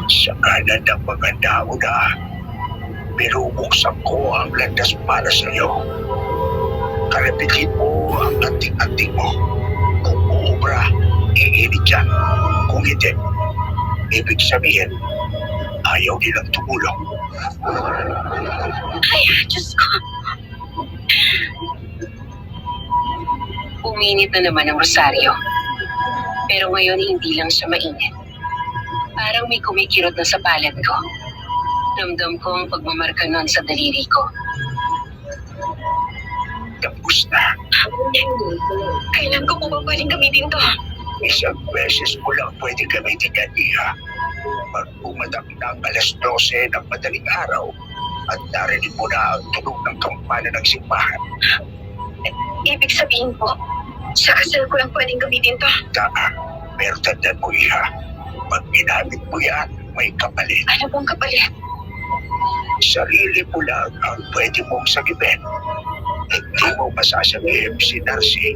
Sa kanan ng mga nauna, binubuksan ko ang landas para sa iyo. Kalapitin mo ang anting-anting mo. Kung uubra, iinit yan. Kung hindi, ibig sabihin, ayaw nilang tumulong. Ay, Diyos ko. Uminit na naman ang rosaryo. Pero ngayon hindi lang siya mainit. Parang may kumikirot na sa palad ko. Ramdam ko ang pagmamarka nun sa daliri ko. Tapos na. Kailan ko po ba pwedeng gamitin to? Isang beses mo lang pwede gamitin yan, Iha. Pag pumatak na ang alas 12 ng madaling araw at narinig mo na ang tunog ng kampana ng simbahan. Ibig sabihin po, sa kasal ko lang pwedeng gamitin to. Pero tandaan mo, Iha, pag ginamit mo yan, may kapalit. Ano pong kapalit? Sarili mo lang ang pwede mong sagipin. Hindi mo masasabihin si Narcy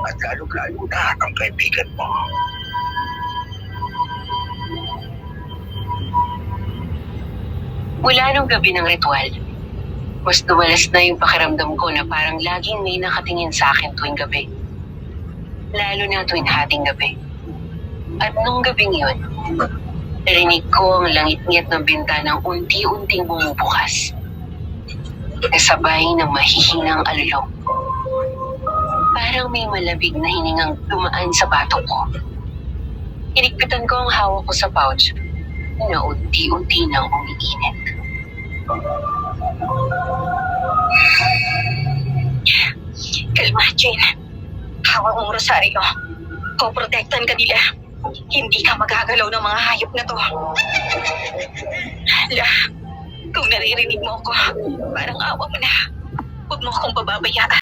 at lalo-lalo na ang kaibigan mo. Mula nung gabi ng ritual, mas dumalas na yung pakiramdam ko na parang laging may nakatingin sa akin tuwing gabi. Lalo na tuwing hating gabi. At nung gabing yun, narinig ko ang langit-ngit ng bintanang unti-unting bumubukas. Kasabay ng mahihinang alulong. Parang may malabig na hiningang dumaan sa batok ko. Hinigpitan ko ang hawak ko sa pouch na unti-unti nang umiinit. Kalma, Jane. Hawak mong rosaryo. Poprotektan ka nila. Hindi ka magagalaw ng mga hayop na to. Kung naririnig mo ako, parang awa mo na. Huwag mo akong pababayaan.